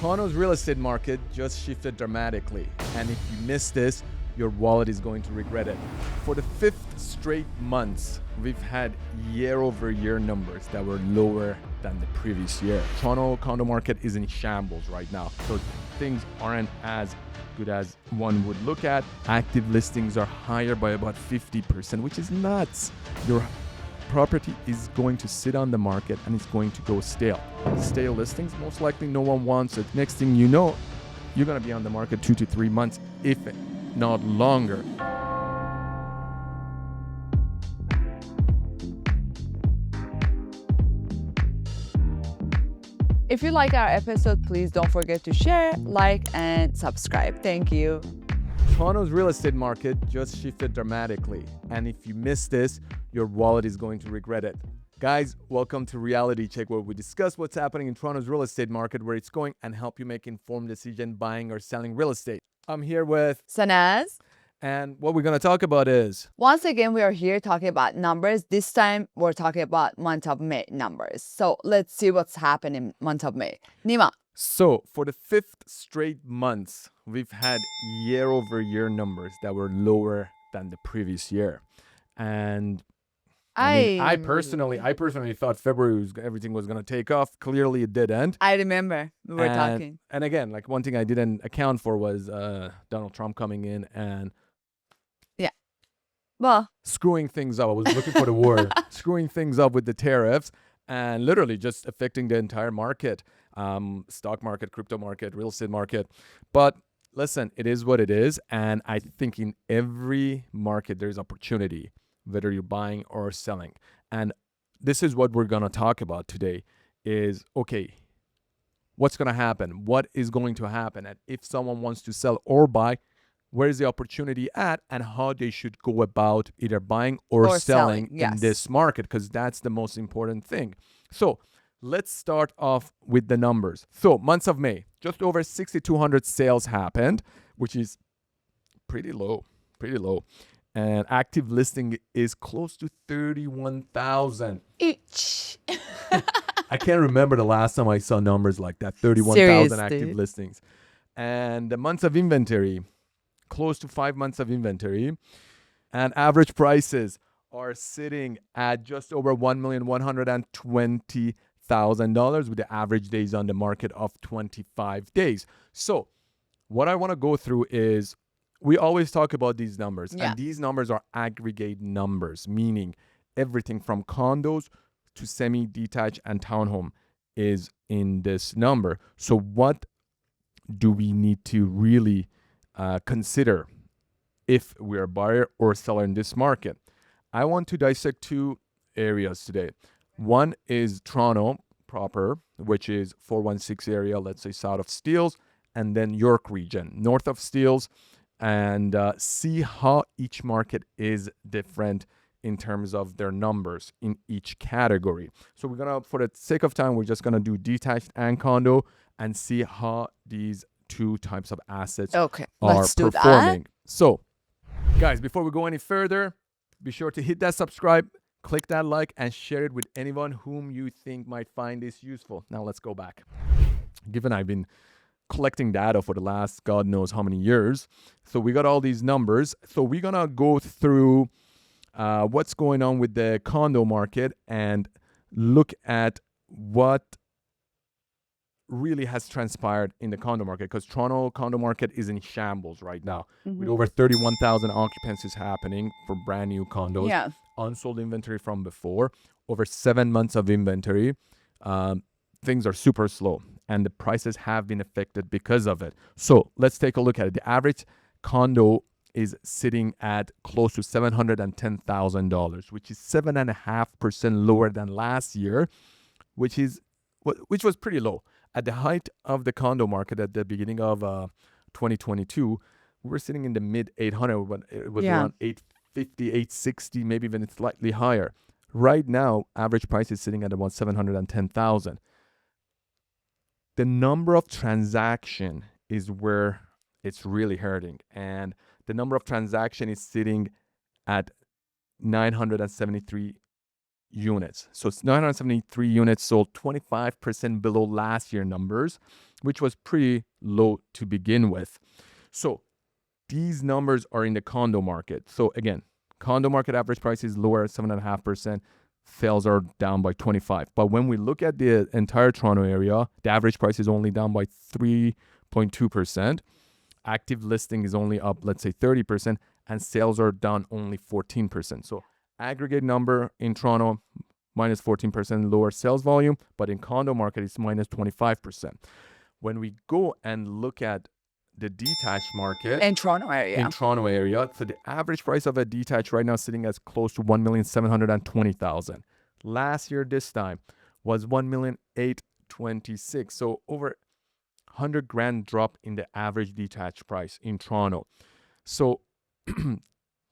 Toronto's real estate market just shifted dramatically, and if you miss this, your wallet is going to regret it. For the fifth straight months, we've had year-over-year numbers that were lower than the previous year. Toronto condo market is in shambles right now, so things aren't as good as one would look at. Active listings are higher by about 50%, which is nuts. Your property is going to sit on the market and it's going to go stale. Stale listings, most likely no one wants it. Next thing you know, you're going to be on the market 2 to 3 months, if not longer. If you like our episode, please don't forget to share, like, and subscribe. Thank you. Toronto's real estate market just shifted dramatically, and if you miss this, your wallet is going to regret it. Guys, welcome to Reality Check, where we discuss what's happening in Toronto's real estate market, where it's going, and help you make informed decision buying or selling real estate. I'm here with Sanaz. And what we're going to talk about is... Once again, we are here talking about numbers. This time, we're talking about month of May numbers. So let's see what's happening month of May. Nima. So for the fifth straight months, we've had year-over-year numbers that were lower than the previous year. And I personally thought February everything was going to take off. Clearly, it didn't. I remember we were talking. And again, like one thing I didn't account for was Donald Trump coming in and screwing things up. I was looking for the word. Screwing things up with the tariffs and literally just affecting the entire market, stock market, crypto market, real estate market. But listen, it is what it is. And I think in every market, there's opportunity, whether you're buying or selling. And this is what we're going to talk about today is, okay, what's going to happen? What is going to happen? And if someone wants to sell or buy, where is the opportunity at and how they should go about either buying or selling yes. in this market, because that's the most important thing. So let's start off with the numbers. So months of May, just over 6,200 sales happened, which is pretty low. And active listing is close to 31,000. Each. I can't remember the last time I saw numbers like that, 31,000 active Seriously. listings. And the months of inventory, close to 5 months of inventory, and average prices are sitting at just over $1,120,000 with the average days on the market of 25 days. So what I want to go through is, we always talk about these numbers, and these numbers are aggregate numbers, meaning everything from condos to semi-detached and townhome is in this number. So what do we need to really consider if we're a buyer or seller in this market? I want to dissect two areas today. One is Toronto proper, which is 416 area, let's say south of Steeles, and then York region, north of Steeles, and see how each market is different in terms of their numbers in each category. So we're gonna, for the sake of time, we're just gonna do detached and condo and see how these two types of assets are performing. So guys, before we go any further, be sure to hit that subscribe, click that like, and share it with anyone whom you think might find this useful. Now let's go back. Given I've been collecting data for the last God knows how many years, so we got all these numbers. So we're gonna go through what's going on with the condo market and look at what really has transpired in the condo market, because Toronto condo market is in shambles right now with over 31,000 occupancies happening for brand new condos, unsold inventory from before, over 7 months of inventory. Things are super slow and the prices have been affected because of it. So let's take a look at it. The average condo is sitting at close to $710,000, which is 7.5% lower than last year, which was pretty low. At the height of the condo market at the beginning of 2022, we were sitting in the mid 800, but it was around 850, 860, maybe even slightly higher. Right now, average price is sitting at about 710,000. The number of transaction is where it's really hurting, and the number of transaction is sitting at 973 units. So it's 973 units sold, 25% below last year numbers, which was pretty low to begin with. So these numbers are in the condo market. So again, condo market average price is lower at 7.5%. Sales are down by 25. But when we look at the entire Toronto area, the average price is only down by 3.2%. Active listing is only up, let's say 30%, and sales are down only 14%. So aggregate number in Toronto, minus 14% lower sales volume, but in condo market, it's minus 25%. When we go and look at the detached market In Toronto area. So the average price of a detached right now is sitting as close to 1,720,000. Last year, this time, was 1,826,000. So over 100 grand drop in the average detached price in Toronto. So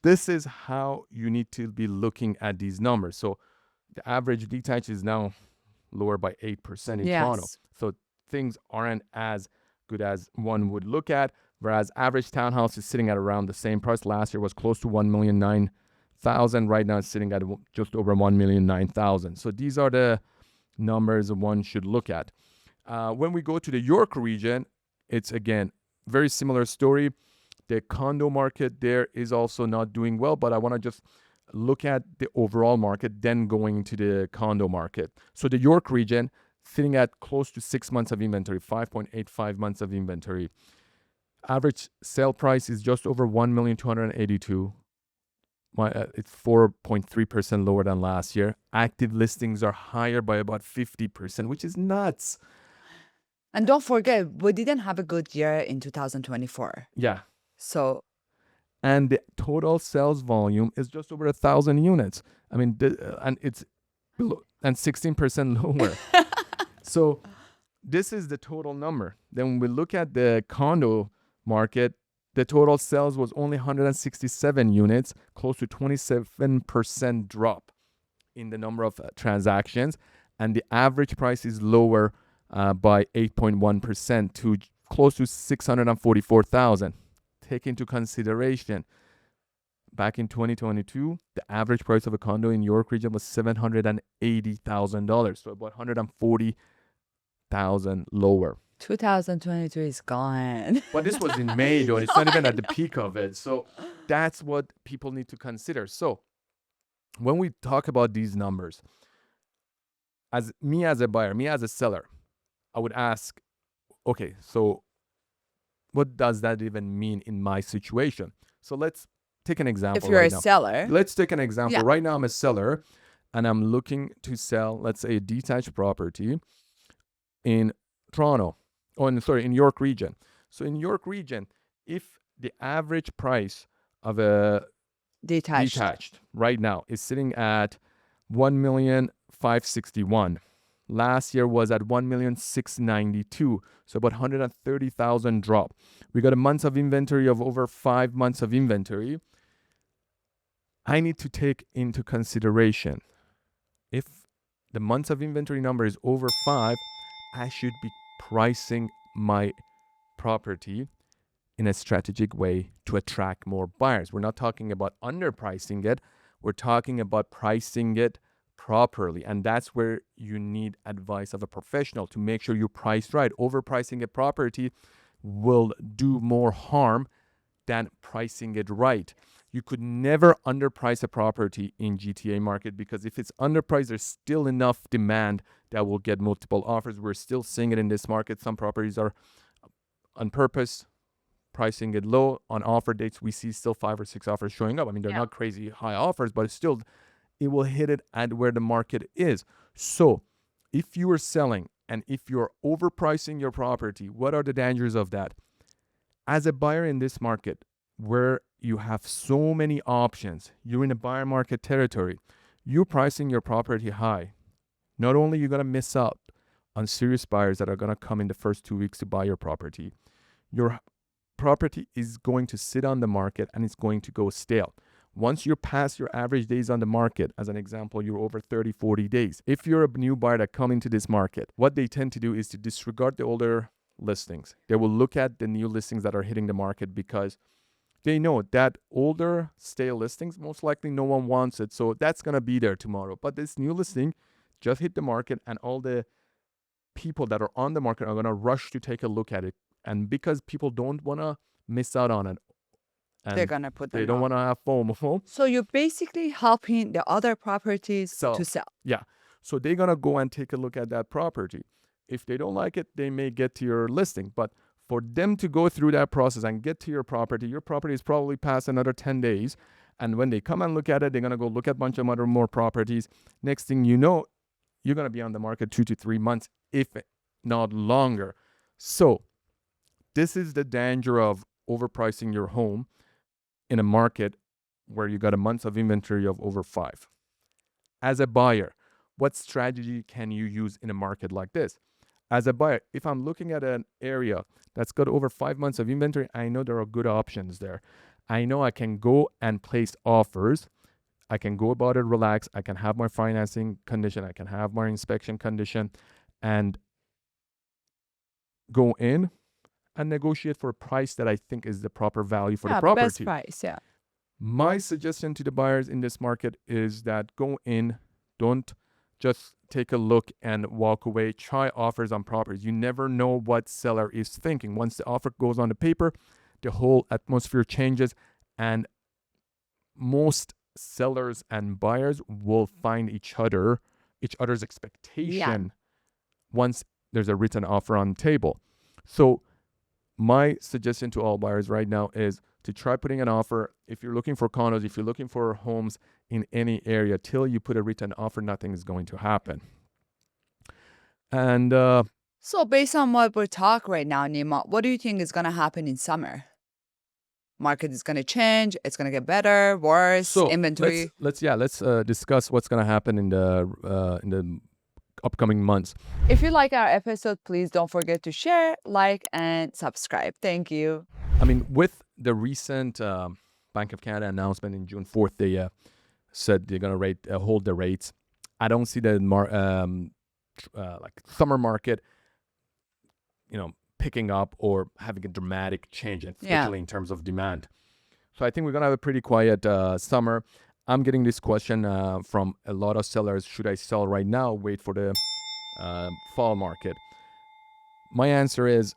this is how you need to be looking at these numbers. So the average detached is now lower by 8% in Toronto. So things aren't as good as one would look at, whereas average townhouse is sitting at around the same price. Last year was close to 1,009,000. Right now it's sitting at just over 1,009,000. So these are the numbers one should look at. When we go to the York region, it's again very similar story. The condo market there is also not doing well, but I want to just look at the overall market, then going to the condo market. So the York region, sitting at close to 6 months of inventory, 5.85 months of inventory. Average sale price is just over 1,282,000. It's 4.3% lower than last year. Active listings are higher by about 50%, which is nuts. And don't forget, we didn't have a good year in 2024. Yeah. So. And the total sales volume is just over 1,000 units. I mean, and it's below, and 16% lower. So this is the total number. Then when we look at the condo market, the total sales was only 167 units, close to 27% drop in the number of transactions. And the average price is lower by 8.1% to close to 644,000. Take into consideration, back in 2022, the average price of a condo in York region was $780,000. So about 140,000 lower. 2022 is gone. But this was in May, though. It's not even at the peak of it. So that's what people need to consider. So when we talk about these numbers, as a buyer, me as a seller, I would ask, okay, so what does that even mean in my situation? So let's take an example. If you're a seller. Let's take an example. Yeah. Right now I'm a seller and I'm looking to sell, let's say, a detached property in Toronto. In York region. So in York region, if the average price of a detached right now is sitting at 1,561,000. Last year was at 1,692,000. So about 130,000 drop. We got a months of inventory of over 5 months of inventory. I need to take into consideration, if the months of inventory number is over 5, I should be pricing my property in a strategic way to attract more buyers. We're not talking about underpricing it. We're talking about pricing it properly. And that's where you need advice of a professional to make sure you price right. Overpricing a property will do more harm than pricing it right. You could never underprice a property in GTA market, because if it's underpriced, there's still enough demand that will get multiple offers. We're still seeing it in this market. Some properties are on purpose pricing it low. On offer dates, we see still 5 or 6 offers showing up. I mean, they're not crazy high offers, but still, it will hit it at where the market is. So if you are selling and if you're overpricing your property, what are the dangers of that? As a buyer in this market, where you have so many options, you're in a buyer market territory, you're pricing your property high. Not only you're going to miss out on serious buyers that are going to come in the first 2 weeks to buy your property, your property is going to sit on the market and it's going to go stale. Once you're past your average days on the market, as an example, you're over 30, 40 days. If you're a new buyer that come into this market, what they tend to do is to disregard the older listings. They will look at the new listings that are hitting the market, because they know that older stale listings, most likely no one wants it. So that's going to be there tomorrow. But this new listing just hit the market and all the people that are on the market are going to rush to take a look at it. And because people don't want to miss out on it, and they're gonna put they them don't on. want to have FOMO. So you're basically helping the other properties to sell. Yeah. So they're going to go and take a look at that property. If they don't like it, they may get to your listing. But for them to go through that process and get to your property is probably past another 10 days. And when they come and look at it, they're going to go look at a bunch of more properties. Next thing you know, you're going to be on the market 2 to 3 months, if not longer. So this is the danger of overpricing your home in a market where you got a month of inventory of over 5. As a buyer, what strategy can you use in a market like this? As a buyer, if I'm looking at an area that's got over 5 months of inventory, I know there are good options there. I know I can go and place offers. I can go about it relaxed. I can have my financing condition. I can have my inspection condition and go in and negotiate for a price that I think is the proper value for the property. Best price, yeah. My suggestion to the buyers in this market is that go in, don't just take a look and walk away. Try offers on properties. You never know what seller is thinking. Once the offer goes on the paper, the whole atmosphere changes, and most sellers and buyers will find each other's expectation once there's a written offer on the table. So my suggestion to all buyers right now is to try putting an offer. If you're looking for condos, if you're looking for homes in any area, till you put a written offer, nothing is going to happen. And so based on what we're talking right now, Nima, what do you think is going to happen in summer? Market is going to change. It's going to get better, worse, so inventory. Let's discuss what's going to happen in the upcoming months. If you like our episode, please don't forget to share, like, and subscribe. Thank you. I mean, with the recent Bank of Canada announcement in June 4th, they said they're going to hold the rates. I don't see the like summer market, picking up or having a dramatic change, especially in terms of demand. So I think we're going to have a pretty quiet summer. I'm getting this question from a lot of sellers. Should I sell right now? Wait for the fall market? My answer is,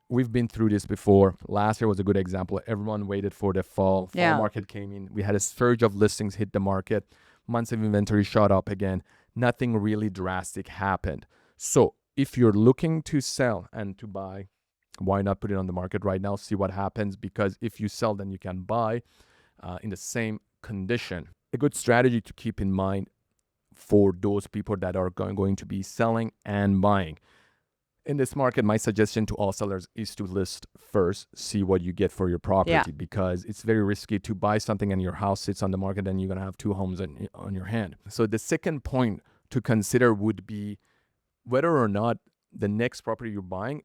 we've been through this before. Last year was a good example. Everyone waited for the fall. Fall market came in. We had a surge of listings hit the market. Months of inventory shot up again. Nothing really drastic happened. So if you're looking to sell and to buy, why not put it on the market right now? See what happens, because if you sell, then you can buy in the same condition. A good strategy to keep in mind for those people that are going to be selling and buying. In this market, my suggestion to all sellers is to list first, see what you get for your property, because it's very risky to buy something and your house sits on the market and you're going to have 2 homes on your hand. So the second point to consider would be whether or not the next property you're buying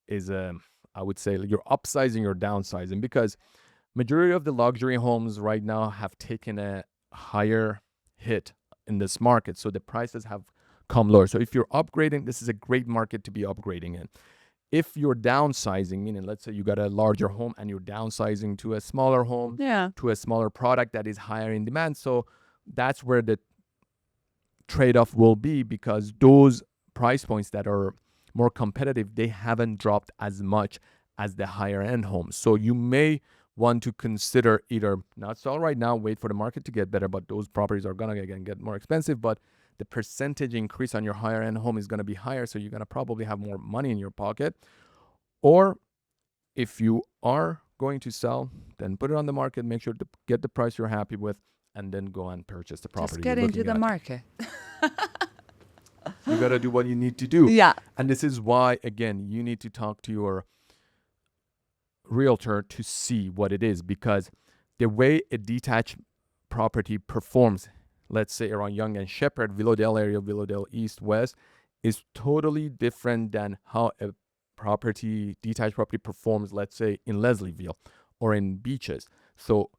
is, I would say, you're upsizing or downsizing, because majority of the luxury homes right now have taken a higher hit in this market. So the prices have come lower. So if you're upgrading, this is a great market to be upgrading in. If you're downsizing, meaning let's say you got a larger home and you're downsizing to a smaller home, to a smaller product that is higher in demand. So that's where the trade-off will be, because those price points that are more competitive, they haven't dropped as much as the higher end homes. So you may want to consider either not sell right now, wait for the market to get better, but those properties are going to get more expensive, but the percentage increase on your higher end home is going to be higher, so you're going to probably have more money in your pocket. Or if you are going to sell, then put it on the market, make sure to get the price you're happy with, and then go and purchase the property. Just get into the market. You got to do what you need to do. Yeah. And this is why, again, you need to talk to your realtor to see what it is, because the way a detached property performs, let's say around Yonge and Shepherd, Willowdale area, Willowdale East, West, is totally different than how a detached property performs, let's say in Leslieville or in Beaches. So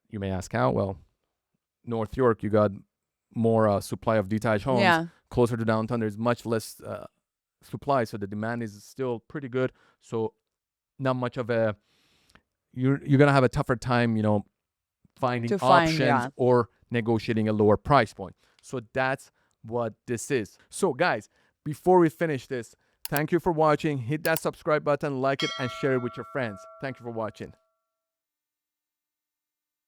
you may ask how? Well, North York, you got more supply of detached homes. Yeah. Closer to downtown, there's much less supply, so the demand is still pretty good. So not much of a, you're gonna have a tougher time, finding options or negotiating a lower price point. So that's what this is. So guys, before we finish this, thank you for watching. Hit that subscribe button, like it, and share it with your friends. Thank you for watching.